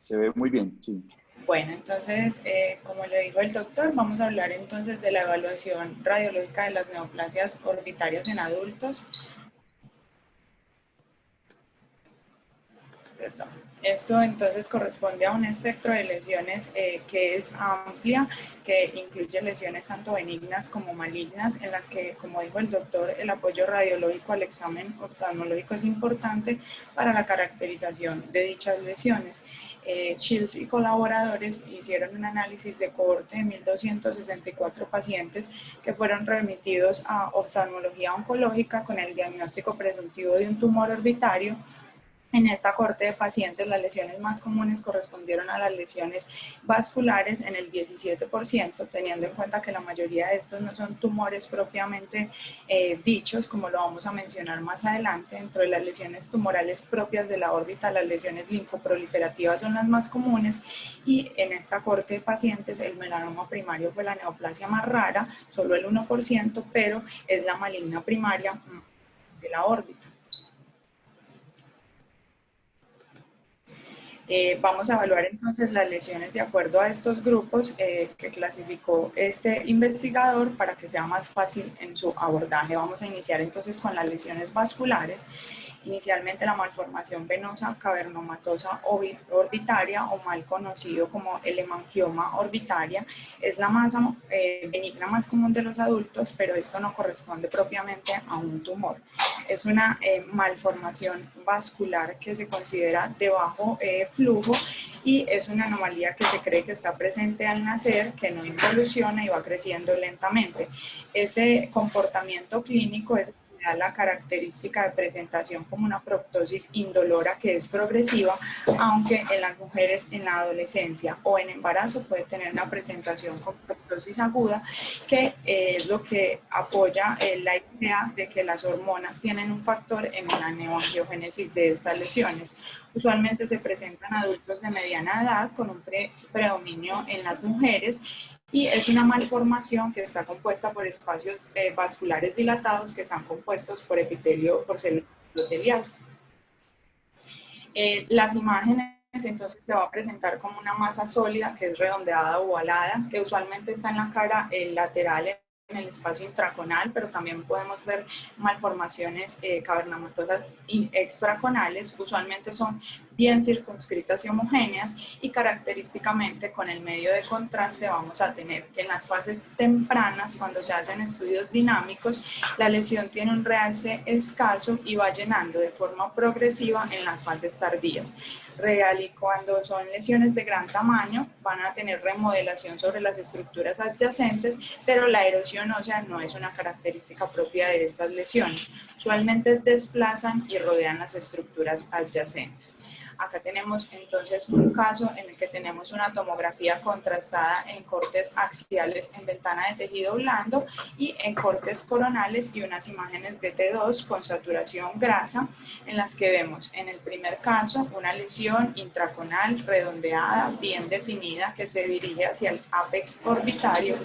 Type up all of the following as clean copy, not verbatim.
Se ve muy bien, sí. Bueno, entonces, como le dijo el doctor, vamos a hablar entonces de la evaluación radiológica de las neoplasias orbitarias en adultos. Perdón. Esto entonces corresponde a un espectro de lesiones que es amplia, que incluye lesiones tanto benignas como malignas, en las que, como dijo el doctor, el apoyo radiológico al examen oftalmológico es importante para la caracterización de dichas lesiones. Shields y colaboradores hicieron un análisis de cohorte de 1.264 pacientes que fueron remitidos a oftalmología oncológica con el diagnóstico presuntivo de un tumor orbitario. En esta corte de pacientes, las lesiones más comunes correspondieron a las lesiones vasculares en el 17%, teniendo en cuenta que la mayoría de estos no son tumores propiamente dichos, como lo vamos a mencionar más adelante. Dentro de las lesiones tumorales propias de la órbita, las lesiones linfoproliferativas son las más comunes, y en esta corte de pacientes el melanoma primario fue la neoplasia más rara, solo el 1%, pero es la maligna primaria de la órbita. Vamos a evaluar entonces las lesiones de acuerdo a estos grupos que clasificó este investigador para que sea más fácil en su abordaje. Vamos a iniciar entonces con las lesiones vasculares. Inicialmente la malformación venosa cavernomatosa orbitaria, o mal conocido como el hemangioma orbitaria, es la masa benigna más común de los adultos, pero esto no corresponde propiamente a un tumor. Es una malformación vascular que se considera de bajo flujo, y es una anomalía que se cree que está presente al nacer, que no involuciona y va creciendo lentamente. Ese comportamiento clínico es la característica de presentación como una proptosis indolora que es progresiva, aunque en las mujeres en la adolescencia o en embarazo puede tener una presentación con proptosis aguda, que es lo que apoya la idea de que las hormonas tienen un factor en la neoangiogénesis de estas lesiones. Usualmente se presentan adultos de mediana edad con un predominio en las mujeres, y es una malformación que está compuesta por espacios vasculares dilatados que están compuestos por epitelio, por células endoteliales. Las imágenes entonces se va a presentar como una masa sólida que es redondeada o ovalada, que usualmente está en la cara lateral en el espacio intraconal, pero también podemos ver malformaciones cavernomatosas extraconales. Usualmente son bien circunscritas y homogéneas, y característicamente con el medio de contraste vamos a tener que en las fases tempranas, cuando se hacen estudios dinámicos, la lesión tiene un realce escaso y va llenando de forma progresiva en las fases tardías. Y cuando son lesiones de gran tamaño, van a tener remodelación sobre las estructuras adyacentes, pero la erosión ósea no es una característica propia de estas lesiones. Usualmente desplazan y rodean las estructuras adyacentes. Acá tenemos entonces un caso en el que tenemos una tomografía contrastada en cortes axiales en ventana de tejido blando y en cortes coronales, y unas imágenes de T2 con saturación grasa, en las que vemos en el primer caso una lesión intraconal redondeada, bien definida, que se dirige hacia el ápex orbitario.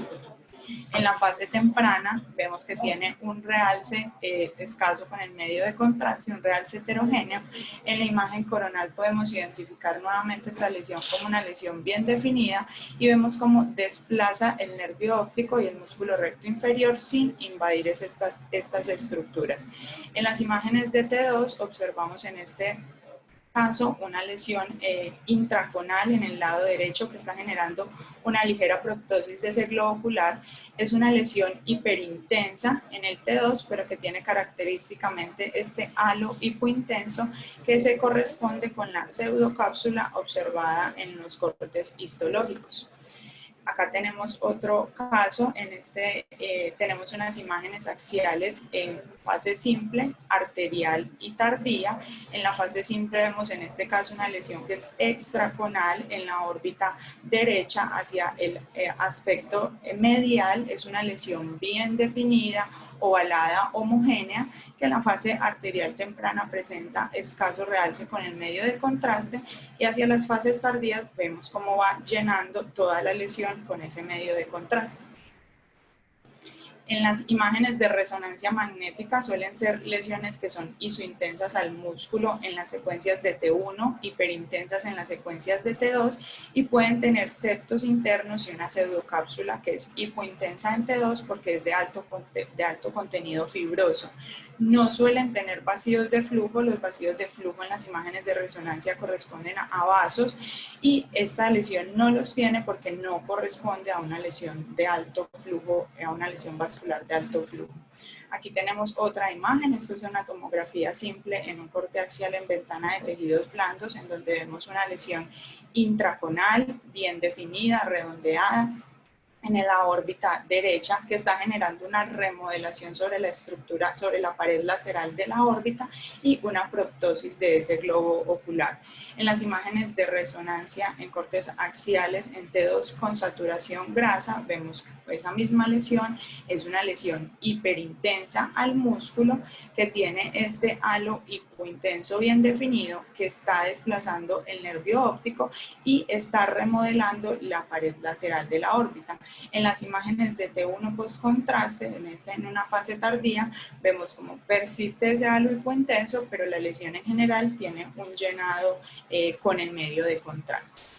En la fase temprana vemos que tiene un realce escaso con el medio de contraste, un realce heterogéneo. En la imagen coronal podemos identificar nuevamente esta lesión como una lesión bien definida, y vemos cómo desplaza el nervio óptico y el músculo recto inferior sin invadir estas estructuras. En las imágenes de T2 observamos en este caso una lesión intraconal en el lado derecho que está generando una ligera proptosis de ese globo ocular. Es una lesión hiperintensa en el T2, pero que tiene característicamente este halo hipointenso que se corresponde con la pseudocápsula observada en los cortes histológicos. Acá tenemos otro caso, en este tenemos unas imágenes axiales en fase simple, arterial y tardía. En la fase simple vemos en este caso una lesión que es extraconal en la órbita derecha hacia el aspecto medial. Es una lesión bien definida, ovalada, homogénea, que en la fase arterial temprana presenta escaso realce con el medio de contraste, y hacia las fases tardías vemos cómo va llenando toda la lesión con ese medio de contraste. En las imágenes de resonancia magnética suelen ser lesiones que son isointensas al músculo en las secuencias de T1, hiperintensas en las secuencias de T2 y pueden tener septos internos y una pseudocápsula que es hipointensa en T2 porque es de alto contenido fibroso. No suelen tener vacíos de flujo, los vacíos de flujo en las imágenes de resonancia corresponden a vasos y esta lesión no los tiene porque no corresponde a una lesión de alto flujo, a una lesión vascular de alto flujo. Aquí tenemos otra imagen, esto es una tomografía simple en un corte axial en ventana de tejidos blandos en donde vemos una lesión intraconal bien definida, redondeada, en la órbita derecha que está generando una remodelación sobre la estructura, sobre la pared lateral de la órbita y una proptosis de ese globo ocular. En las imágenes de resonancia en cortes axiales en T2 con saturación grasa vemos esa misma lesión, es una lesión hiperintensa al músculo que tiene este halo hipointenso bien definido que está desplazando el nervio óptico y está remodelando la pared lateral de la órbita. En las imágenes de T1 post-contraste, en una fase tardía, vemos cómo persiste ese halo hipointenso, pero la lesión en general tiene un llenado con el medio de contraste.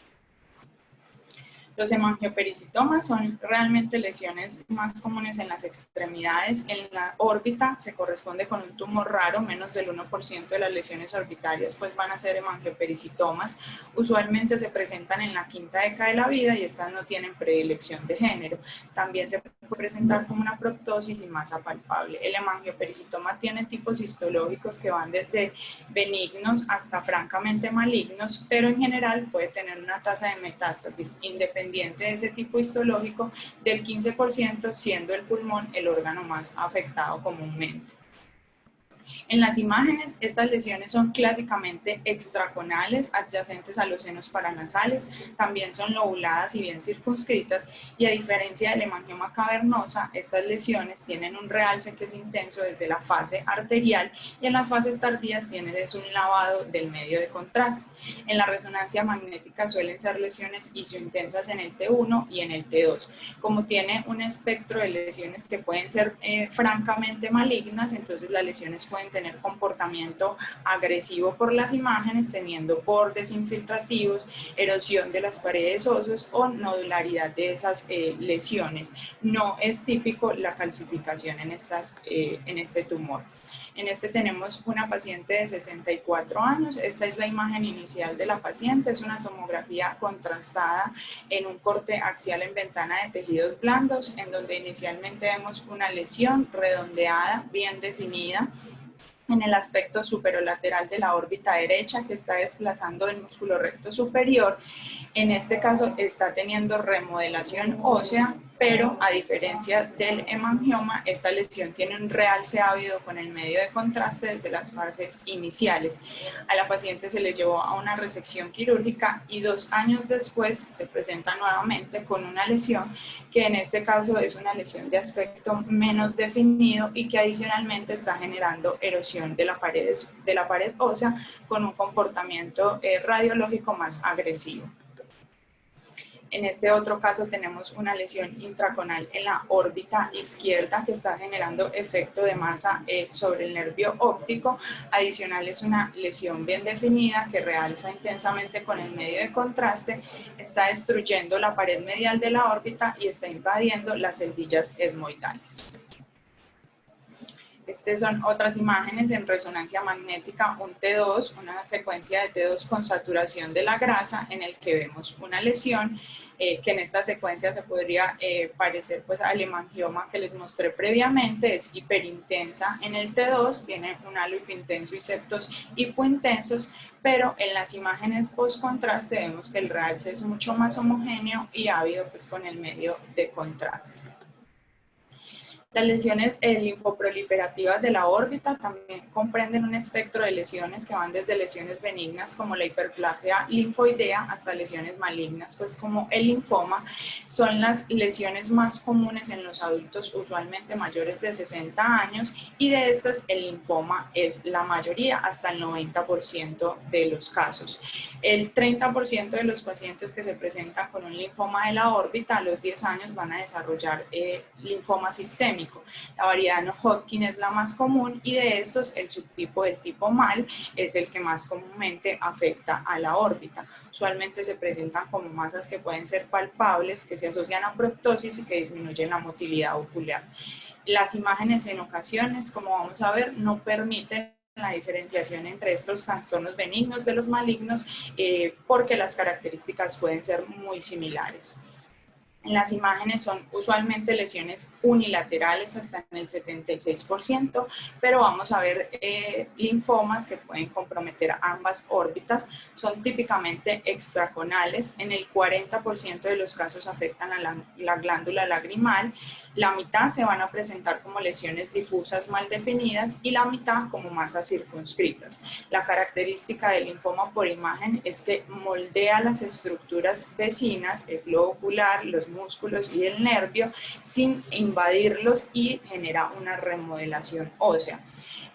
Los hemangiopericitomas son realmente lesiones más comunes en las extremidades. En la órbita se corresponde con un tumor raro, menos del 1% de las lesiones orbitarias pues van a ser hemangiopericitomas. Usualmente se presentan en la quinta década de la vida y estas no tienen predilección de género. También se puede presentar como una proptosis y masa palpable. El hemangiopericitoma tiene tipos histológicos que van desde benignos hasta francamente malignos, pero en general puede tener una tasa de metástasis independiente de ese tipo histológico del 15%, siendo el pulmón el órgano más afectado comúnmente. En las imágenes, estas lesiones son clásicamente extraconales, adyacentes a los senos paranasales, también son lobuladas y bien circunscritas, y a diferencia del hemangioma cavernosa, estas lesiones tienen un realce que es intenso desde la fase arterial y en las fases tardías tienen un lavado del medio de contraste. En la resonancia magnética suelen ser lesiones isointensas en el T1 y en el T2. Como tiene un espectro de lesiones que pueden ser francamente malignas, entonces las lesiones pueden tener comportamiento agresivo por las imágenes, teniendo bordes infiltrativos, erosión de las paredes óseas o nodularidad de esas lesiones. No es típico la calcificación en este tumor. En este tenemos una paciente de 64 años, esta es la imagen inicial de la paciente, es una tomografía contrastada en un corte axial en ventana de tejidos blandos, en donde inicialmente vemos una lesión redondeada, bien definida, en el aspecto superolateral de la órbita derecha que está desplazando el músculo recto superior. En este caso está teniendo remodelación ósea, pero a diferencia del hemangioma, esta lesión tiene un realce ávido con el medio de contraste desde las fases iniciales. A la paciente se le llevó a una resección quirúrgica y 2 años después se presenta nuevamente con una lesión que en este caso es una lesión de aspecto menos definido y que adicionalmente está generando erosión de la pared ósea con un comportamiento radiológico más agresivo. En este otro caso tenemos una lesión intraconal en la órbita izquierda que está generando efecto de masa sobre el nervio óptico. Adicional es una lesión bien definida que realza intensamente con el medio de contraste, está destruyendo la pared medial de la órbita y está invadiendo las celdillas etmoidales. Estas son otras imágenes en resonancia magnética, un T2, una secuencia de T2 con saturación de la grasa en el que vemos una lesión que en esta secuencia se podría parecer pues, al hemangioma que les mostré previamente, es hiperintensa en el T2, tiene un halo hipointenso y septos hipointensos, pero en las imágenes post contraste vemos que el realce es mucho más homogéneo y ávido pues, con el medio de contraste. Las lesiones linfoproliferativas de la órbita también comprenden un espectro de lesiones que van desde lesiones benignas como la hiperplasia linfoidea hasta lesiones malignas, pues como el linfoma. Son las lesiones más comunes en los adultos usualmente mayores de 60 años y de estas el linfoma es la mayoría, hasta el 90% de los casos. El 30% de los pacientes que se presentan con un linfoma de la órbita a los 10 años van a desarrollar linfoma sistémico. sistémico. La variedad no-Hodgkin es la más común y de estos el subtipo del tipo MAL es el que más comúnmente afecta a la órbita. Usualmente se presentan como masas que pueden ser palpables, que se asocian a proptosis y que disminuyen la motilidad ocular. Las imágenes en ocasiones, como vamos a ver, no permiten la diferenciación entre estos trastornos benignos de los malignos porque las características pueden ser muy similares. En las imágenes son usualmente lesiones unilaterales hasta en el 76%, pero vamos a ver linfomas que pueden comprometer ambas órbitas. Son típicamente extraconales, en el 40% de los casos afectan a la glándula lagrimal, la mitad se van a presentar como lesiones difusas mal definidas y la mitad como masas circunscritas. La característica del linfoma por imagen es que moldea las estructuras vecinas, el globo ocular, los músculos y el nervio sin invadirlos y genera una remodelación ósea.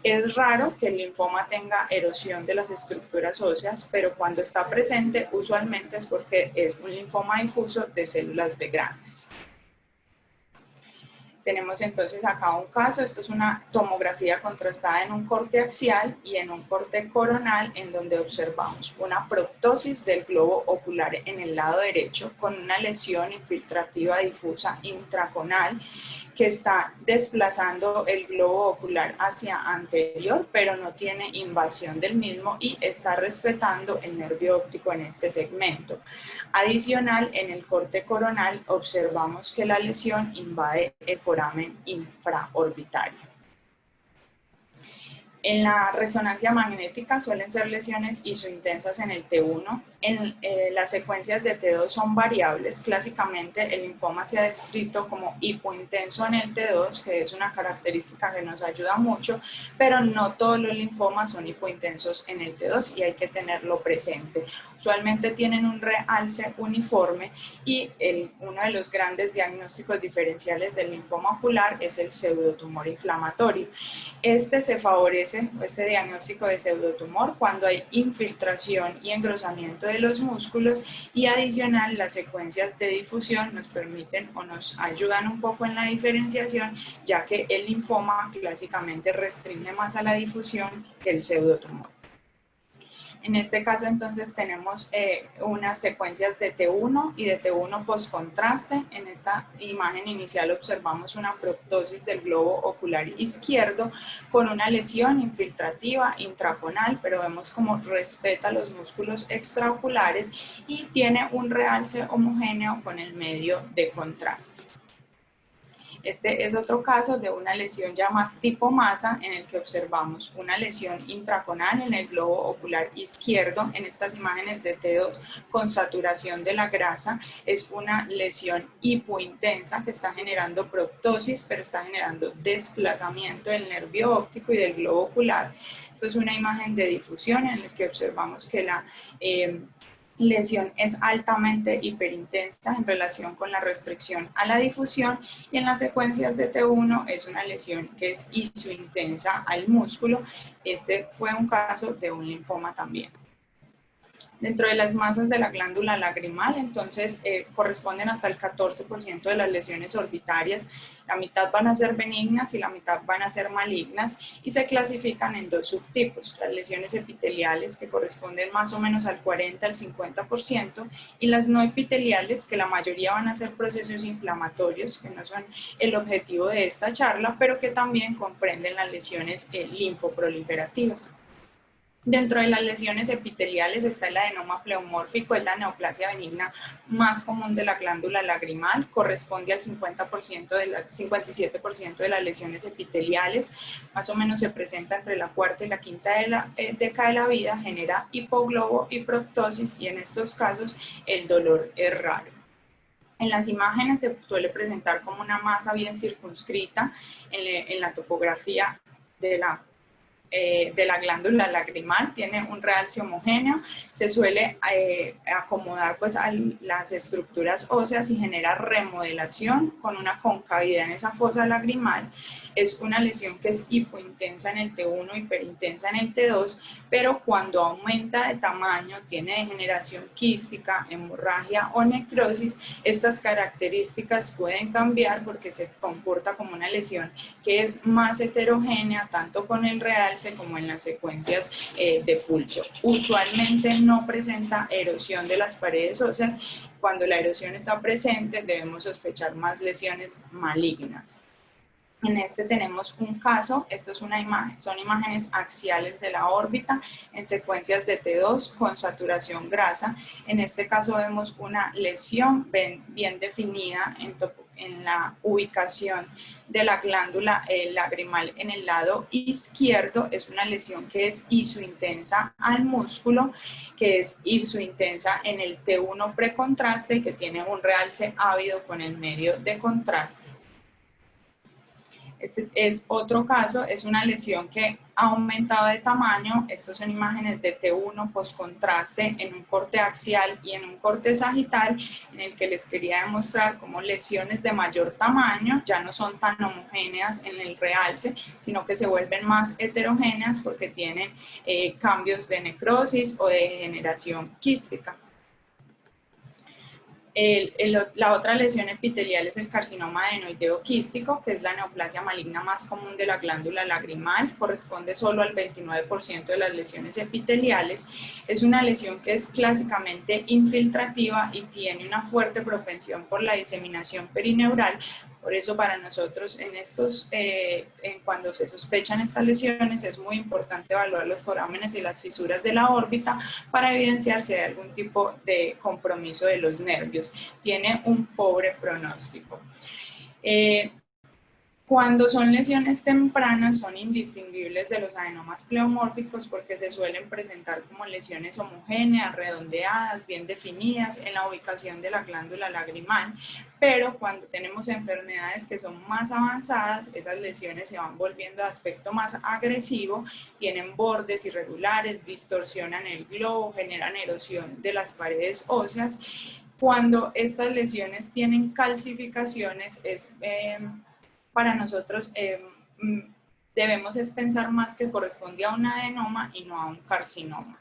Es raro que el linfoma tenga erosión de las estructuras óseas, pero cuando está presente usualmente es porque es un linfoma difuso de células B grandes. Tenemos entonces acá un caso, esto es una tomografía contrastada en un corte axial y en un corte coronal en donde observamos una proptosis del globo ocular en el lado derecho con una lesión infiltrativa difusa intraconal que está desplazando el globo ocular hacia anterior, pero no tiene invasión del mismo y está respetando el nervio óptico en este segmento. Adicional, en el corte coronal observamos que la lesión invade el foramen infraorbitario. En la resonancia magnética suelen ser lesiones isointensas en el T1. Las secuencias de T2 son variables. Clásicamente el linfoma se ha descrito como hipointenso en el T2, que es una característica que nos ayuda mucho, pero no todos los linfomas son hipointensos en el T2 y hay que tenerlo presente. Usualmente tienen un realce uniforme y uno de los grandes diagnósticos diferenciales del linfoma ocular es el pseudotumor inflamatorio. Este se favorece, este diagnóstico de pseudotumor, cuando hay infiltración y engrosamiento de los músculos y adicional las secuencias de difusión nos permiten o nos ayudan un poco en la diferenciación, ya que el linfoma clásicamente restringe más a la difusión que el pseudotumor. En este caso entonces tenemos unas secuencias de T1 y de T1 post-contraste. En esta imagen inicial observamos una proptosis del globo ocular izquierdo con una lesión infiltrativa intraconal, pero vemos cómo respeta los músculos extraoculares y tiene un realce homogéneo con el medio de contraste. Este es otro caso de una lesión ya más tipo masa en el que observamos una lesión intraconal en el globo ocular izquierdo. En estas imágenes de T2 con saturación de la grasa es una lesión hipointensa que está generando proptosis, pero está generando desplazamiento del nervio óptico y del globo ocular. Esto es una imagen de difusión en la que observamos que la lesión es altamente hiperintensa en relación con la restricción a la difusión y en las secuencias de T1 es una lesión que es isointensa al músculo. Este fue un caso de un linfoma también. Dentro de las masas de la glándula lagrimal, entonces corresponden hasta el 14% de las lesiones orbitarias. La mitad van a ser benignas y la mitad van a ser malignas y se clasifican en dos subtipos: las lesiones epiteliales, que corresponden más o menos al 40 al 50%, y las no epiteliales, que la mayoría van a ser procesos inflamatorios, que no son el objetivo de esta charla, pero que también comprenden las lesiones linfoproliferativas. Dentro de las lesiones epiteliales está el adenoma pleomórfico, es la neoplasia benigna más común de la glándula lagrimal, corresponde al 57% de las lesiones epiteliales, más o menos se presenta entre la cuarta y la quinta década de la vida, genera hipoglobo y proptosis y en estos casos el dolor es raro. En las imágenes se suele presentar como una masa bien circunscrita en la topografía de la glándula lagrimal, tiene un realce homogéneo, se suele acomodar pues a las estructuras óseas y genera remodelación con una concavidad en esa fosa lagrimal. es una lesión que es hipointensa en el T1, hiperintensa en el T2, pero cuando aumenta de tamaño, tiene degeneración quística, hemorragia o necrosis, estas características pueden cambiar porque se comporta como una lesión que es más heterogénea, tanto con el realce como en las secuencias de pulso. Usualmente no presenta erosión de las paredes óseas. Cuando la erosión está presente, debemos sospechar más lesiones malignas. En este tenemos un caso, esto es una imagen, son imágenes axiales de la órbita en secuencias de T2 con saturación grasa. En este caso vemos una lesión bien definida en la ubicación de la glándula lagrimal en el lado izquierdo. Es una lesión que es isointensa al músculo, que es isointensa en el T1 precontraste y que tiene un realce ávido con el medio de contraste. Este es otro caso, es una lesión que ha aumentado de tamaño. Estas son imágenes de T1 postcontraste en un corte axial y en un corte sagital, en el que les quería demostrar cómo lesiones de mayor tamaño ya no son tan homogéneas en el realce, sino que se vuelven más heterogéneas porque tienen cambios de necrosis o de degeneración quística. La otra lesión epitelial es el carcinoma adenoideo quístico, que es la neoplasia maligna más común de la glándula lagrimal, corresponde solo al 29% de las lesiones epiteliales. Es una lesión que es clásicamente infiltrativa y tiene una fuerte propensión por la diseminación perineural. Por eso para nosotros cuando se sospechan estas lesiones es muy importante evaluar los forámenes y las fisuras de la órbita para evidenciar si hay algún tipo de compromiso de los nervios. Tiene un pobre pronóstico. Cuando son lesiones tempranas son indistinguibles de los adenomas pleomórficos porque se suelen presentar como lesiones homogéneas, redondeadas, bien definidas en la ubicación de la glándula lagrimal, pero cuando tenemos enfermedades que son más avanzadas, esas lesiones se van volviendo de aspecto más agresivo, tienen bordes irregulares, distorsionan el globo, generan erosión de las paredes óseas. Cuando estas lesiones tienen calcificaciones para nosotros debemos pensar más que corresponde a un adenoma y no a un carcinoma.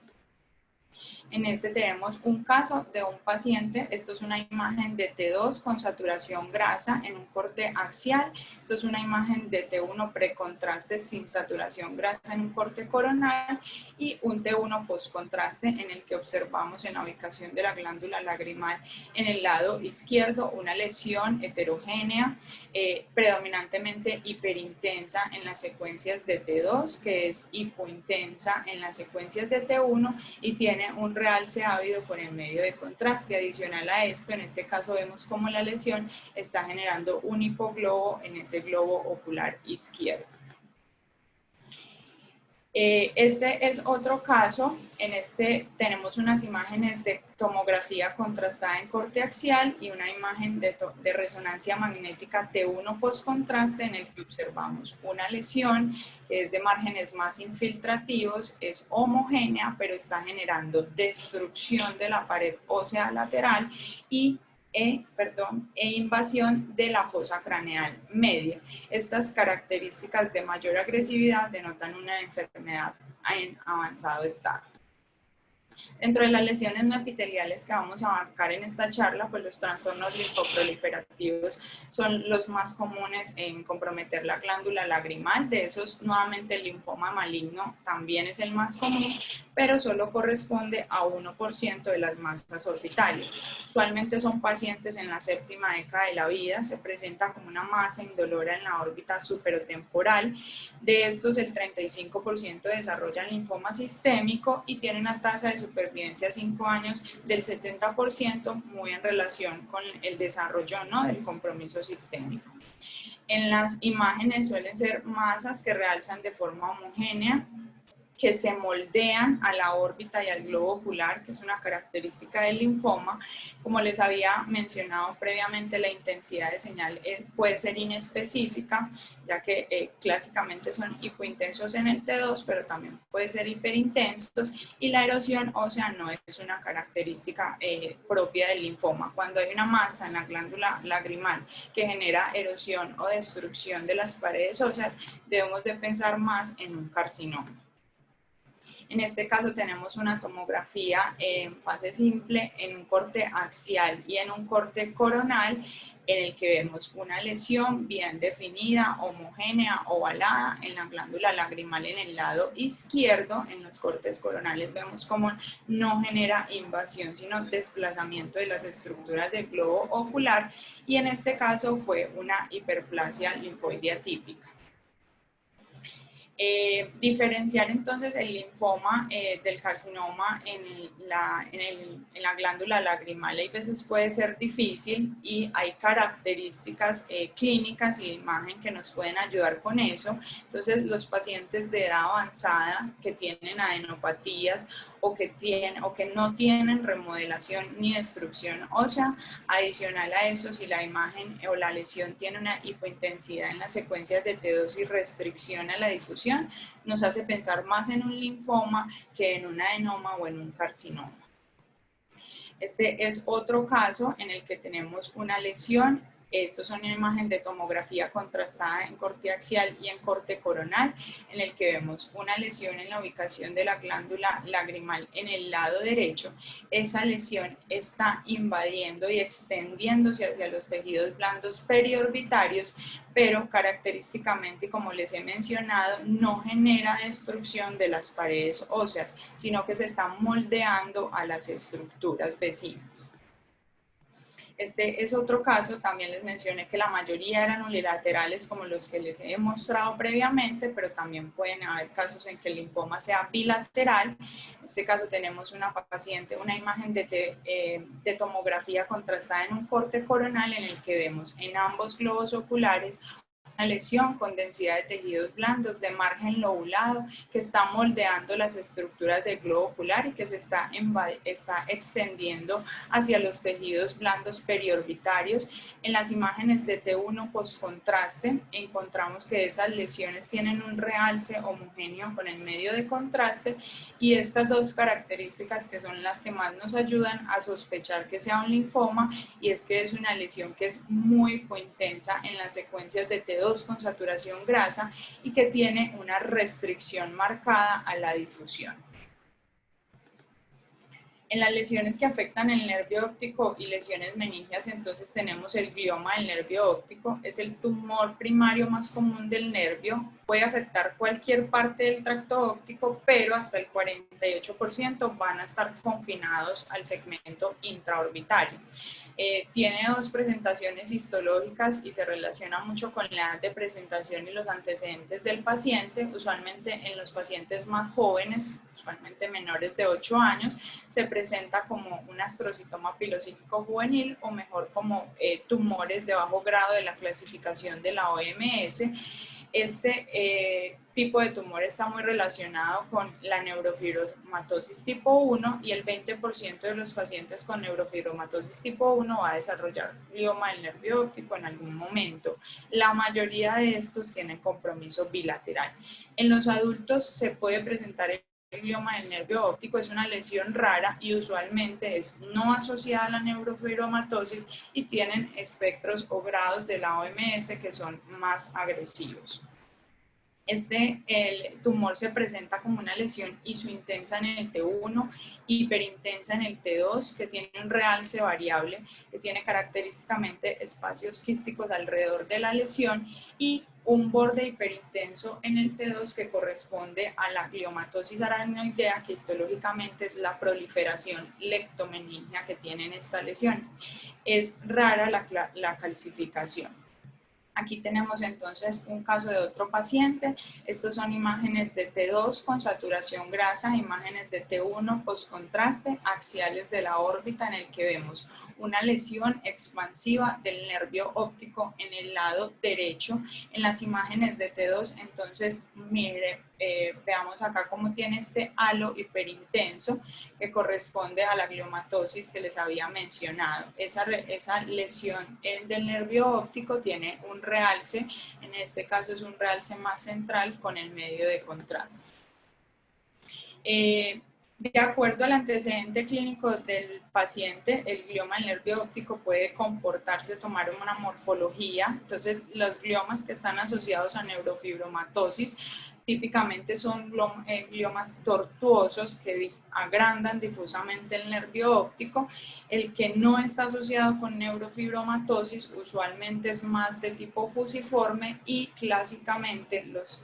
En este tenemos un caso de un paciente, esto es una imagen de T2 con saturación grasa en un corte axial, esto es una imagen de T1 precontraste sin saturación grasa en un corte coronal y un T1 postcontraste en el que observamos en la ubicación de la glándula lagrimal en el lado izquierdo una lesión heterogénea, predominantemente hiperintensa en las secuencias de T2, que es hipointensa en las secuencias de T1 y tiene un realce ávido por el medio de contraste. Adicional a esto, en este caso vemos cómo la lesión está generando un hipoglobo en ese globo ocular izquierdo. Este es otro caso, en este tenemos unas imágenes de tomografía contrastada en corte axial y una imagen de resonancia magnética T1 postcontraste en el que observamos una lesión que es de márgenes más infiltrativos, es homogénea pero está generando destrucción de la pared ósea lateral y invasión de la fosa craneal media. Estas características de mayor agresividad denotan una enfermedad en avanzado estado. Dentro de las lesiones no epiteliales que vamos a abarcar en esta charla, pues los trastornos linfoproliferativos son los más comunes en comprometer la glándula lagrimal. De esos, nuevamente, el linfoma maligno también es el más común, pero solo corresponde a 1% de las masas orbitales. Usualmente son pacientes en la séptima década de la vida, se presenta como una masa indolora en la órbita superotemporal. De estos, el 35% desarrollan linfoma sistémico y tienen una tasa de supervivencia a 5 años del 70%, muy en relación con el desarrollo, ¿no?, del compromiso sistémico. En las imágenes suelen ser masas que realzan de forma homogénea que se moldean a la órbita y al globo ocular, que es una característica del linfoma. Como les había mencionado previamente, la intensidad de señal puede ser inespecífica, ya que clásicamente son hipointensos en el T2, pero también puede ser hiperintensos, y la erosión ósea no es una característica propia del linfoma. Cuando hay una masa en la glándula lagrimal que genera erosión o destrucción de las paredes óseas, debemos de pensar más en un carcinoma. En este caso tenemos una tomografía en fase simple, en un corte axial y en un corte coronal, en el que vemos una lesión bien definida, homogénea, ovalada en la glándula lagrimal en el lado izquierdo. En los cortes coronales vemos cómo no genera invasión, sino desplazamiento de las estructuras del globo ocular, y en este caso fue una hiperplasia linfoide atípica. Diferenciar entonces el linfoma del carcinoma en la glándula lagrimal a veces puede ser difícil, y hay características clínicas y de imagen que nos pueden ayudar con eso. Entonces, los pacientes de edad avanzada que tienen adenopatías o que no tienen remodelación ni destrucción ósea, adicional a eso, si la imagen o la lesión tiene una hipointensidad en las secuencias de T2 y restricción a la difusión, nos hace pensar más en un linfoma que en un adenoma o en un carcinoma. Este es otro caso en el que tenemos una lesión. Estos son una imagen de tomografía contrastada en corte axial y en corte coronal, en el que vemos una lesión en la ubicación de la glándula lagrimal en el lado derecho. Esa lesión está invadiendo y extendiéndose hacia los tejidos blandos periorbitarios, pero característicamente, como les he mencionado, no genera destrucción de las paredes óseas, sino que se está moldeando a las estructuras vecinas. Este es otro caso. También les mencioné que la mayoría eran unilaterales, como los que les he mostrado previamente, pero también pueden haber casos en que el linfoma sea bilateral. En este caso tenemos una paciente, una imagen de tomografía contrastada en un corte coronal, en el que vemos en ambos globos oculares una lesión con densidad de tejidos blandos de margen lobulado que está moldeando las estructuras del globo ocular y que se está extendiendo hacia los tejidos blandos periorbitarios. En las imágenes de T1 postcontraste encontramos que esas lesiones tienen un realce homogéneo con el medio de contraste, y estas dos características que son las que más nos ayudan a sospechar que sea un linfoma, y es que es una lesión que es muy intensa en las secuencias de T2 con saturación grasa y que tiene una restricción marcada a la difusión. En las lesiones que afectan el nervio óptico y lesiones meningias, entonces tenemos el glioma del nervio óptico. Es el tumor primario más común del nervio. Puede afectar cualquier parte del tracto óptico, pero hasta el 48% van a estar confinados al segmento intraorbitario. Tiene dos presentaciones histológicas y se relaciona mucho con la edad de presentación y los antecedentes del paciente. Usualmente en los pacientes más jóvenes, usualmente menores de 8 años, se presenta como un astrocitoma pilocítico juvenil, o mejor como tumores de bajo grado de la clasificación de la OMS. Este tipo de tumor está muy relacionado con la neurofibromatosis tipo 1, y el 20% de los pacientes con neurofibromatosis tipo 1 va a desarrollar glioma del nervio óptico en algún momento. La mayoría de estos tienen compromiso bilateral. En los adultos se puede presentar el glioma del nervio óptico. Es una lesión rara y usualmente es no asociada a la neurofibromatosis, y tienen espectros o grados de la OMS que son más agresivos. El tumor se presenta como una lesión isointensa en el T1, hiperintensa en el T2, que tiene un realce variable, que tiene característicamente espacios quísticos alrededor de la lesión, y un borde hiperintenso en el T2 que corresponde a la gliomatosis aracnoidea, que histológicamente es la proliferación lectomeningia que tienen estas lesiones. Es rara la calcificación. Aquí tenemos entonces un caso de otro paciente. Estos son imágenes de T2 con saturación grasa, imágenes de T1 postcontraste, axiales de la órbita, en el que vemos una lesión expansiva del nervio óptico en el lado derecho. En las imágenes de T2, entonces, veamos acá cómo tiene este halo hiperintenso que corresponde a la gliomatosis que les había mencionado. Esa lesión del nervio óptico tiene un realce, en este caso es un realce más central con el medio de contraste. De acuerdo al antecedente clínico del paciente, el glioma del nervio óptico puede comportarse, tomar una morfología. Entonces, los gliomas que están asociados a neurofibromatosis típicamente son gliomas tortuosos que agrandan difusamente el nervio óptico. El que no está asociado con neurofibromatosis usualmente es más de tipo fusiforme y clásicamente los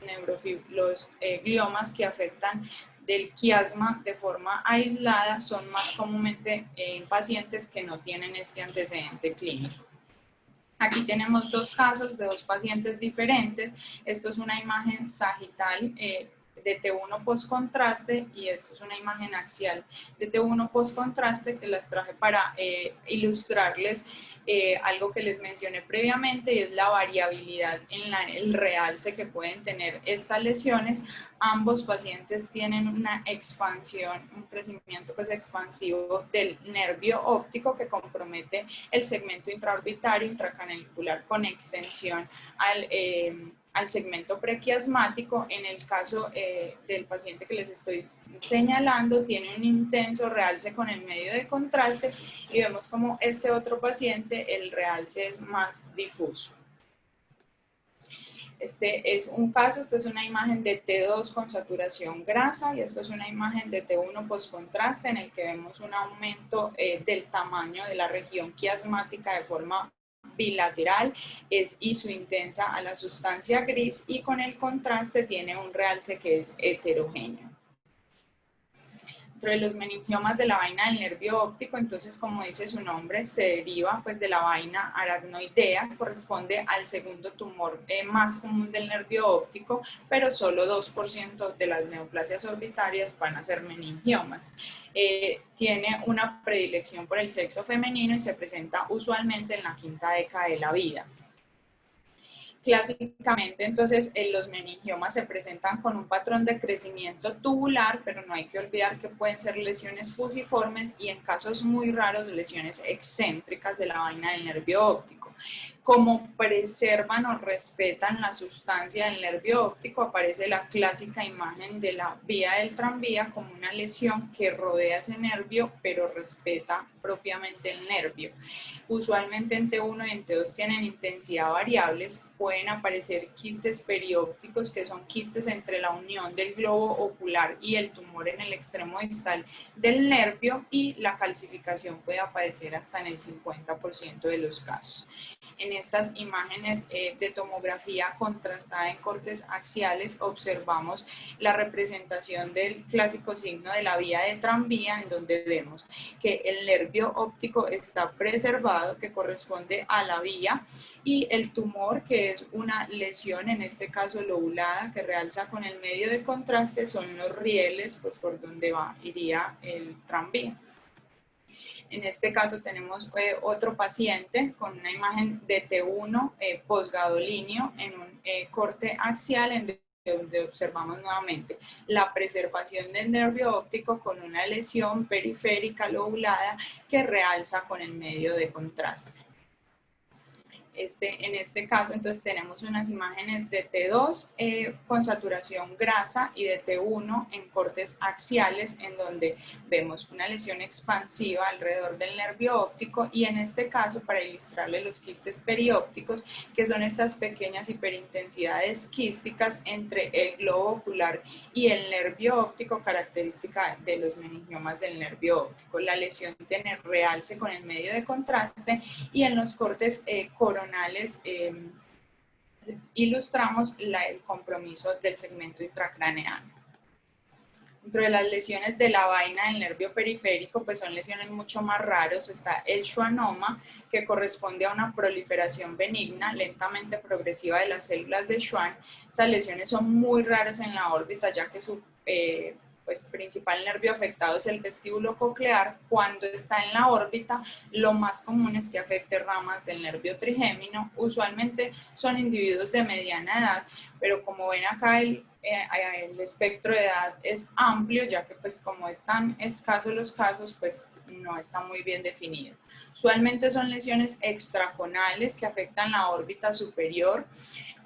gliomas que afectan del quiasma de forma aislada son más comúnmente en pacientes que no tienen este antecedente clínico. Aquí tenemos dos casos de dos pacientes diferentes. Esto es una imagen sagital de T1 post-contraste y esto es una imagen axial de T1 post-contraste que las traje para ilustrarles algo que les mencioné previamente y es la variabilidad en el realce que pueden tener estas lesiones. Ambos pacientes tienen una expansión, un crecimiento pues expansivo del nervio óptico que compromete el segmento intraorbitario, intracanalicular con extensión al segmento prequiasmático. En el caso del paciente que les estoy señalando, tiene un intenso realce con el medio de contraste y vemos como este otro paciente, el realce es más difuso. Este es un caso, esto es una imagen de T2 con saturación grasa y esto es una imagen de T1 post-contraste en el que vemos un aumento del tamaño de la región quiasmática de forma bilateral, es isointensa a la sustancia gris y con el contraste tiene un realce que es heterogéneo. Dentro de los meningiomas de la vaina del nervio óptico, entonces como dice su nombre, se deriva pues de la vaina aracnoidea, corresponde al segundo tumor más común del nervio óptico, pero solo 2% de las neoplasias orbitarias van a ser meningiomas. Tiene una predilección por el sexo femenino y se presenta usualmente en la quinta década de la vida. Clásicamente, entonces, los meningiomas se presentan con un patrón de crecimiento tubular, pero no hay que olvidar que pueden ser lesiones fusiformes y en casos muy raros lesiones excéntricas de la vaina del nervio óptico. Como preservan o respetan la sustancia del nervio óptico, aparece la clásica imagen de la vía del tranvía como una lesión que rodea ese nervio, pero respeta propiamente el nervio. Usualmente en T1 y en T2 tienen intensidad variables, pueden aparecer quistes periópticos, que son quistes entre la unión del globo ocular y el tumor en el extremo distal del nervio, y la calcificación puede aparecer hasta en el 50% de los casos. En estas imágenes de tomografía contrastada en cortes axiales observamos la representación del clásico signo de la vía de tranvía, en donde vemos que el nervio óptico está preservado, que corresponde a la vía, y el tumor, que es una lesión, en este caso lobulada, que realza con el medio de contraste, son los rieles pues, por donde iría el tranvía. En este caso tenemos otro paciente con una imagen de T1 posgadolíneo en un corte axial en donde observamos nuevamente la preservación del nervio óptico con una lesión periférica lobulada que realza con el medio de contraste. En este caso, entonces tenemos unas imágenes de T2 con saturación grasa y de T1 en cortes axiales, en donde vemos una lesión expansiva alrededor del nervio óptico, y en este caso, para ilustrarle los quistes periópticos, que son estas pequeñas hiperintensidades quísticas entre el globo ocular y el nervio óptico, característica de los meningiomas del nervio óptico. La lesión tiene realce con el medio de contraste, y en los cortes coronales ilustramos el compromiso del segmento intracraneal. Dentro de las lesiones de la vaina del nervio periférico, pues son lesiones mucho más raras. Está el schwannoma, que corresponde a una proliferación benigna, lentamente progresiva de las células de Schwann. Estas lesiones son muy raras en la órbita, ya que pues, principal nervio afectado es el vestíbulo coclear. Cuando está en la órbita, lo más común es que afecte ramas del nervio trigémino. Usualmente son individuos de mediana edad, pero como ven acá el espectro de edad es amplio, ya que pues como están escasos los casos, pues no está muy bien definido. Usualmente son lesiones extraconales que afectan la órbita superior.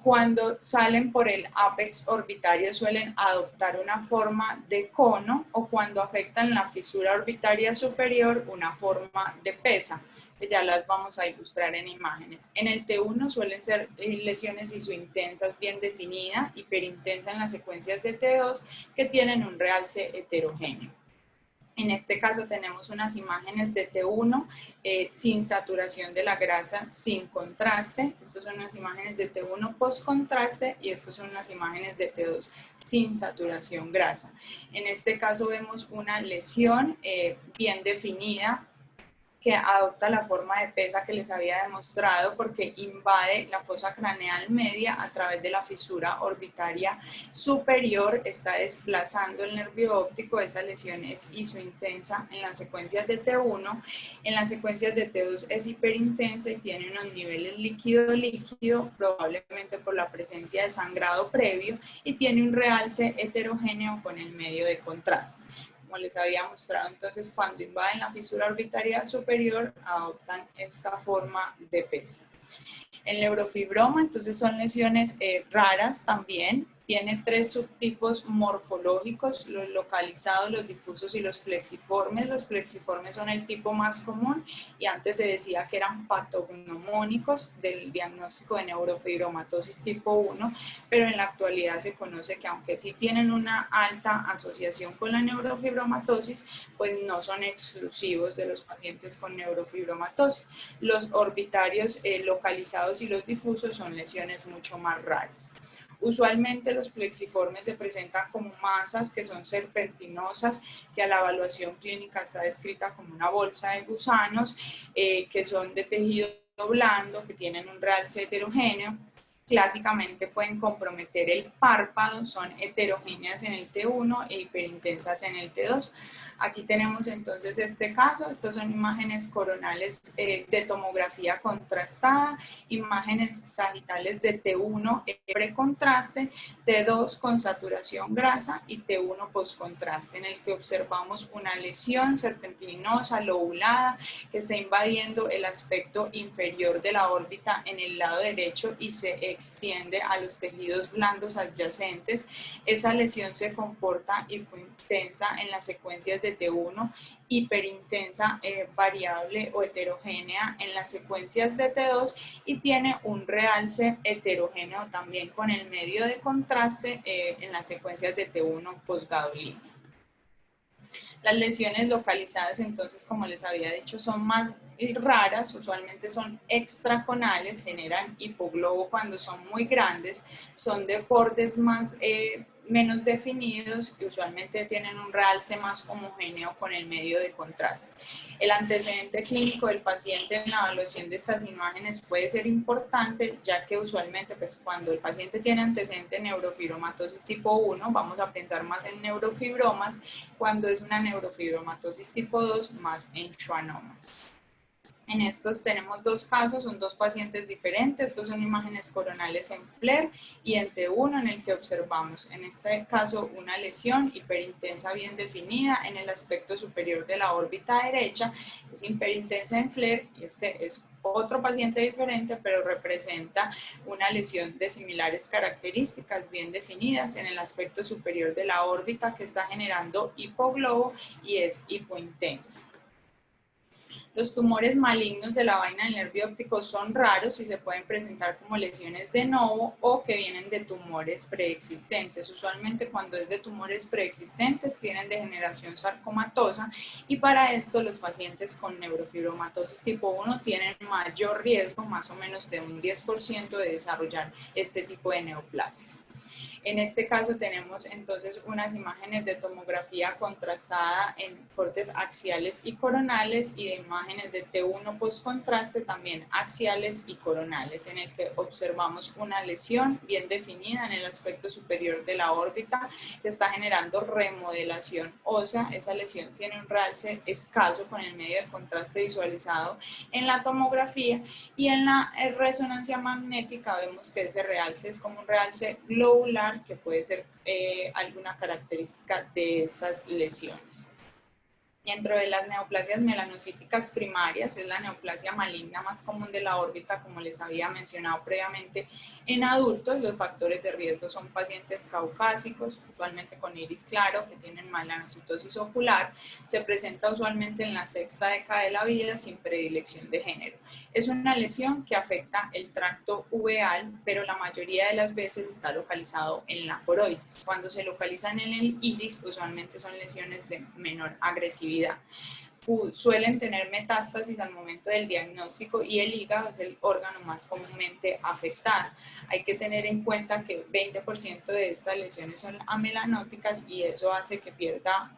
Cuando salen por el ápex orbitario suelen adoptar una forma de cono, o cuando afectan la fisura orbitaria superior una forma de pesa, que ya las vamos a ilustrar en imágenes. En el T1 suelen ser lesiones isointensas bien definidas, hiperintensa en las secuencias de T2 que tienen un realce heterogéneo. En este caso tenemos unas imágenes de T1 sin saturación de la grasa, sin contraste. Estas son unas imágenes de T1 post contraste y estas son unas imágenes de T2 sin saturación grasa. En este caso vemos una lesión bien definida, que adopta la forma de pesa que les había demostrado porque invade la fosa craneal media a través de la fisura orbitaria superior, está desplazando el nervio óptico. Esa lesión es isointensa en las secuencias de T1, en las secuencias de T2 es hiperintensa y tiene unos niveles líquido-líquido, probablemente por la presencia de sangrado previo, y tiene un realce heterogéneo con el medio de contraste. Como les había mostrado, entonces cuando invaden la fisura orbitaria superior adoptan esta forma de pesa. El neurofibroma, entonces son lesiones raras también, tiene 3 subtipos morfológicos, los localizados, los difusos y los plexiformes. Los plexiformes son el tipo más común y antes se decía que eran patognomónicos del diagnóstico de neurofibromatosis tipo 1, pero en la actualidad se conoce que aunque sí tienen una alta asociación con la neurofibromatosis, pues no son exclusivos de los pacientes con neurofibromatosis. Los orbitarios localizados y los difusos son lesiones mucho más raras. Usualmente los plexiformes se presentan como masas que son serpentinosas, que a la evaluación clínica está descrita como una bolsa de gusanos, que son de tejido blando, que tienen un realce heterogéneo. Clásicamente pueden comprometer el párpado, son heterogéneas en el T1 e hiperintensas en el T2. Aquí tenemos entonces este caso, estas son imágenes coronales de tomografía contrastada, imágenes sagitales de T1 precontraste, T2 con saturación grasa y T1 postcontraste, en el que observamos una lesión serpentinosa, lobulada, que está invadiendo el aspecto inferior de la órbita en el lado derecho y se extiende a los tejidos blandos adyacentes. Esa lesión se comporta hipointensa en las secuencias de T1, hiperintensa, variable o heterogénea en las secuencias de T2 y tiene un realce heterogéneo también con el medio de contraste en las secuencias de T1 postgadolínea. Las lesiones localizadas, entonces, como les había dicho, son más raras, usualmente son extraconales, generan hipoglobo cuando son muy grandes, son de bordes menos definidos y usualmente tienen un realce más homogéneo con el medio de contraste. El antecedente clínico del paciente en la evaluación de estas imágenes puede ser importante, ya que usualmente pues, cuando el paciente tiene antecedente de neurofibromatosis tipo 1, vamos a pensar más en neurofibromas, cuando es una neurofibromatosis tipo 2, más en schwannomas. En estos tenemos 2 casos, son 2 pacientes diferentes. Estos son imágenes coronales en FLAIR y en T1, en el que observamos en este caso una lesión hiperintensa bien definida en el aspecto superior de la órbita derecha, es hiperintensa en FLAIR, y este es otro paciente diferente, pero representa una lesión de similares características bien definidas en el aspecto superior de la órbita, que está generando hipoglobo y es hipointensa. Los tumores malignos de la vaina del nervio óptico son raros y se pueden presentar como lesiones de novo o que vienen de tumores preexistentes. Usualmente cuando es de tumores preexistentes tienen degeneración sarcomatosa y para esto los pacientes con neurofibromatosis tipo 1 tienen mayor riesgo, más o menos de un 10% de desarrollar este tipo de neoplasias. En este caso tenemos entonces unas imágenes de tomografía contrastada en cortes axiales y coronales y de imágenes de T1 post-contraste también axiales y coronales, en el que observamos una lesión bien definida en el aspecto superior de la órbita que está generando remodelación ósea. Esa lesión tiene un realce escaso con el medio de contraste visualizado en la tomografía, y en la resonancia magnética vemos que ese realce es como un realce globular que puede ser alguna característica de estas lesiones. Dentro de las neoplasias melanocíticas primarias, es la neoplasia maligna más común de la órbita, como les había mencionado previamente. En adultos, los factores de riesgo son pacientes caucásicos, usualmente con iris claro, que tienen melanocitosis ocular. Se presenta usualmente en la sexta década de la vida sin predilección de género. Es una lesión que afecta el tracto uveal, pero la mayoría de las veces está localizado en la coroides. Cuando se localizan en el iris, usualmente son lesiones de menor agresividad. Suelen tener metástasis al momento del diagnóstico y el hígado es el órgano más comúnmente afectado. Hay que tener en cuenta que 20% de estas lesiones son amelanóticas y eso hace que pierda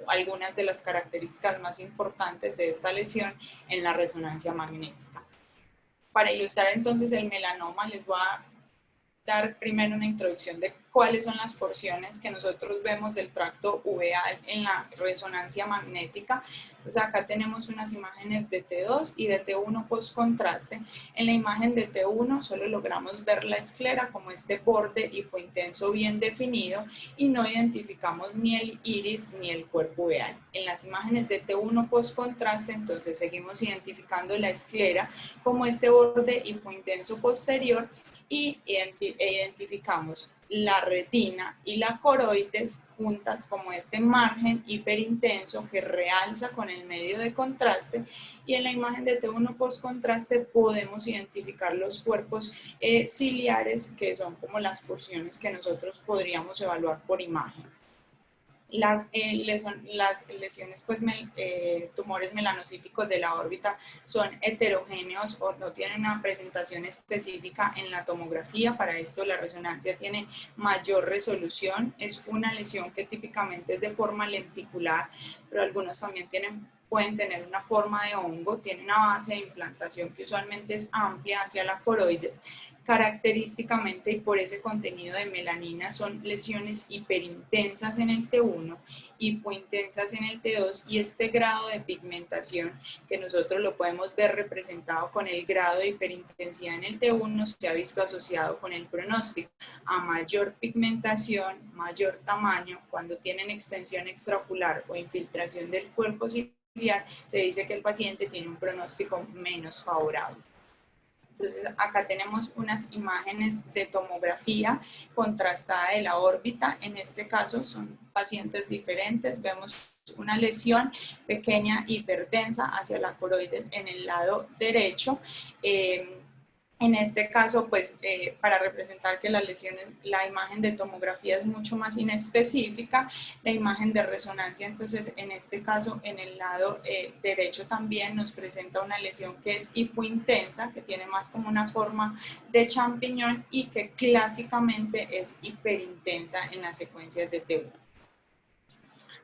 algunas de las características más importantes de esta lesión en la resonancia magnética. Para ilustrar entonces el melanoma, les voy a dar primero una introducción de cuáles son las porciones que nosotros vemos del tracto uveal en la resonancia magnética. Pues acá tenemos unas imágenes de T2 y de T1 post contraste. En la imagen de T1 solo logramos ver la esclera como este borde hipointenso bien definido y no identificamos ni el iris ni el cuerpo uveal. En las imágenes de T1 post contraste entonces seguimos identificando la esclera como este borde hipointenso posterior y identificamos la retina y la coroides juntas como este margen hiperintenso que realza con el medio de contraste, y en la imagen de T1 post contraste podemos identificar los cuerpos ciliares, que son como las porciones que nosotros podríamos evaluar por imagen. Las lesiones, pues, tumores melanocíticos de la órbita son heterogéneos o no tienen una presentación específica en la tomografía. Para esto la resonancia tiene mayor resolución. Es una lesión que típicamente es de forma lenticular, pero algunos también pueden tener una forma de hongo. Tiene una base de implantación que usualmente es amplia hacia la coroides. Característicamente y por ese contenido de melanina son lesiones hiperintensas en el T1, hipointensas en el T2, y este grado de pigmentación que nosotros lo podemos ver representado con el grado de hiperintensidad en el T1 se ha visto asociado con el pronóstico. A mayor pigmentación, mayor tamaño, cuando tienen extensión extraocular o infiltración del cuerpo ciliar, se dice que el paciente tiene un pronóstico menos favorable. Entonces acá tenemos unas imágenes de tomografía contrastada de la órbita. En este caso son pacientes diferentes. Vemos una lesión pequeña hipertensa hacia la coroides en el lado derecho. En este caso, pues, para representar que las lesiones, la imagen de tomografía es mucho más inespecífica, la imagen de resonancia, entonces, en este caso, en el lado derecho también nos presenta una lesión que es hipointensa, que tiene más como una forma de champiñón y que clásicamente es hiperintensa en las secuencias de T1.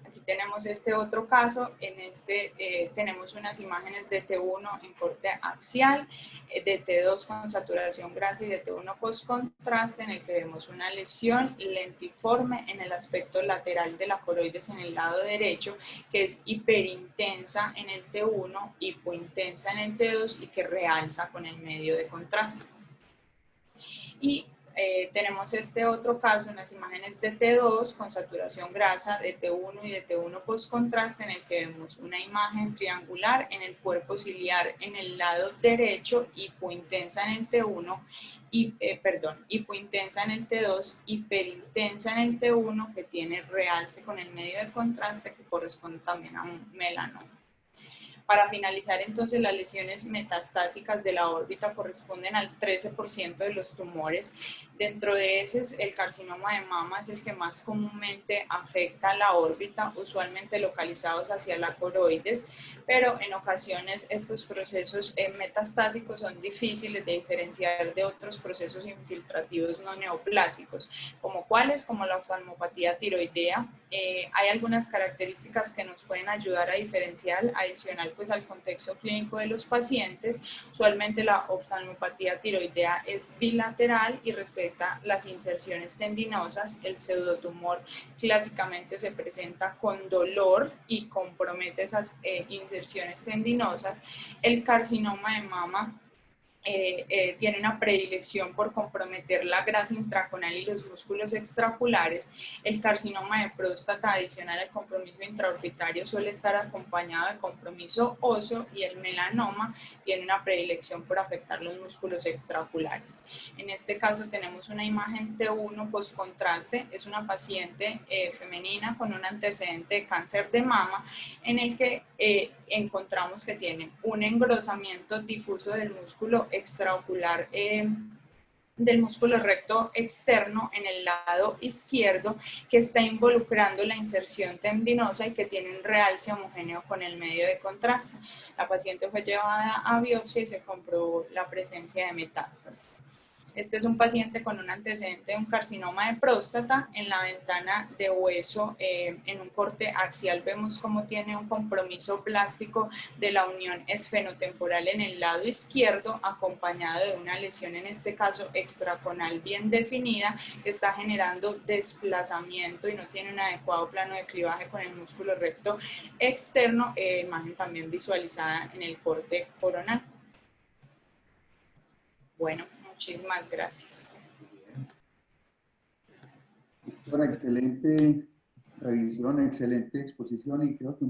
Aquí tenemos este otro caso, en este tenemos unas imágenes de T1 en corte axial, de T2 con saturación grasa y de T1 post contraste, en el que vemos una lesión lentiforme en el aspecto lateral de la coroides en el lado derecho, que es hiperintensa en el T1, hipointensa en el T2 y que realza con el medio de contraste. Y tenemos este otro caso, unas imágenes de T2 con saturación grasa, de T1 y de T1 post contraste, en el que vemos una imagen triangular en el cuerpo ciliar en el lado derecho, hipointensa en el T1, hipointensa en el T2, hiperintensa en el T1, que tiene realce con el medio de contraste que corresponde también a un melanoma. Para finalizar, entonces, las lesiones metastásicas de la órbita corresponden al 13% de los tumores Dentro de ese, el carcinoma de mama es el que más comúnmente afecta la órbita, usualmente localizados hacia la coroides, pero en ocasiones estos procesos metastásicos son difíciles de diferenciar de otros procesos infiltrativos no neoplásicos, como cuáles, como la oftalmopatía tiroidea. Hay algunas características que nos pueden ayudar a diferenciar, adicional pues al contexto clínico de los pacientes. Usualmente la oftalmopatía tiroidea es bilateral y respecta las inserciones tendinosas. El pseudotumor clásicamente se presenta con dolor y compromete esas inserciones tendinosas. El carcinoma de mama tiene una predilección por comprometer la grasa intraconal y los músculos extraoculares. El carcinoma de próstata, adicional al compromiso intraorbitario, suele estar acompañado de compromiso óseo, y el melanoma tiene una predilección por afectar los músculos extraoculares. En este caso tenemos una imagen T1 postcontraste, es una paciente femenina con un antecedente de cáncer de mama, en el que encontramos que tiene un engrosamiento difuso del músculo extraocular, del músculo recto externo en el lado izquierdo, que está involucrando la inserción tendinosa y que tiene un realce homogéneo con el medio de contraste. La paciente fue llevada a biopsia y se comprobó la presencia de metástasis. Este es un paciente con un antecedente de un carcinoma de próstata. En la ventana de hueso, en un corte axial, vemos cómo tiene un compromiso plástico de la unión esfenotemporal en el lado izquierdo, acompañado de una lesión, en este caso extraconal bien definida, que está generando desplazamiento y no tiene un adecuado plano de clivaje con el músculo recto externo, imagen también visualizada en el corte coronal. Bueno, muchísimas gracias. Doctora, excelente revisión, excelente exposición y creo que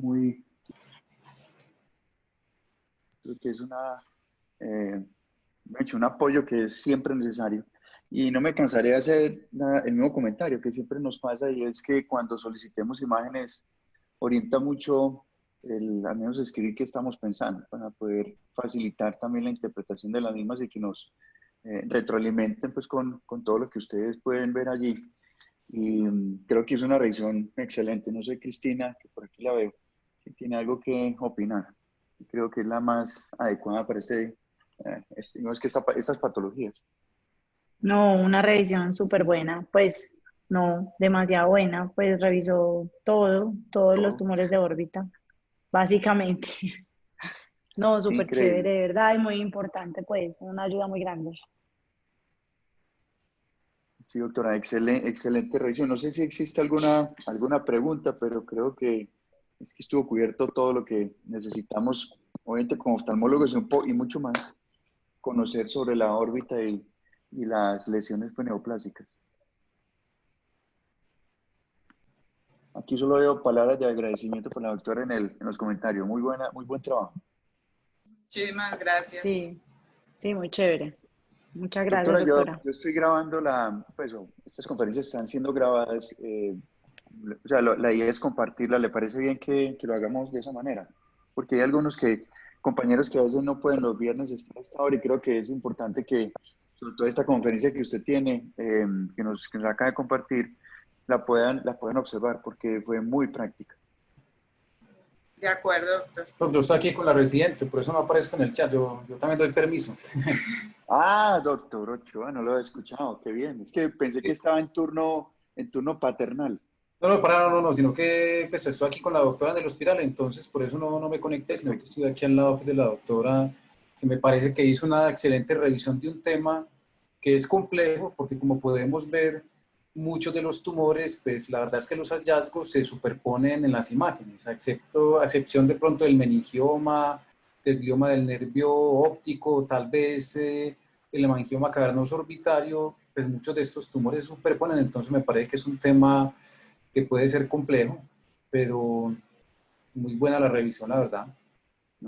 creo que es un apoyo que es siempre necesario. Y no me cansaré de hacer el mismo comentario que siempre nos pasa, y es que cuando solicitemos imágenes orienta mucho al menos escribir qué estamos pensando para poder facilitar también la interpretación de las mismas y que nos retroalimenten pues con todo lo que ustedes pueden ver allí. Y creo que es una revisión excelente. No sé, Cristina, que por aquí la veo, si tiene algo que opinar. Creo que es la más adecuada para estas patologías. No, una revisión súper buena, pues no, demasiado buena, pues revisó todos los tumores de órbita, básicamente. No, súper chévere, Increíble. de verdad, y muy importante, pues, una ayuda muy grande. Sí, doctora, excelente revisión. No sé si existe alguna pregunta, pero creo que es que estuvo cubierto todo lo que necesitamos, obviamente como oftalmólogos y mucho más, conocer sobre la órbita y las lesiones neoplásicas. Aquí solo veo palabras de agradecimiento por la doctora en los comentarios. Muy buen trabajo. Muchísimas gracias. Sí, sí, muy chévere. Muchas gracias, Doctora, doctora. yo estoy grabando estas conferencias están siendo grabadas. O sea, la idea es compartirla. ¿Le parece bien que lo hagamos de esa manera? Porque hay compañeros que a veces no pueden los viernes estar a esta hora, y creo que es importante que, sobre todo esta conferencia que usted tiene, que nos acaba de compartir, la puedan observar, porque fue muy práctica. De acuerdo, doctor. Yo estoy aquí con la residente, por eso no aparezco en el chat. Yo también doy permiso. Ah, doctor Ochoa, no lo he escuchado. Qué bien. Es que pensé que estaba en turno paternal. No, sino que pues, estoy aquí con la doctora en el hospital, entonces por eso no me conecté, sino que estoy aquí al lado de la doctora, que me parece que hizo una excelente revisión de un tema que es complejo, porque como podemos ver, muchos de los tumores, pues la verdad es que los hallazgos se superponen en las imágenes, a excepción de pronto del meningioma, del glioma del nervio óptico, tal vez el hemangioma cavernoso orbitario, pues muchos de estos tumores se superponen, entonces me parece que es un tema que puede ser complejo, pero muy buena la revisión, la verdad.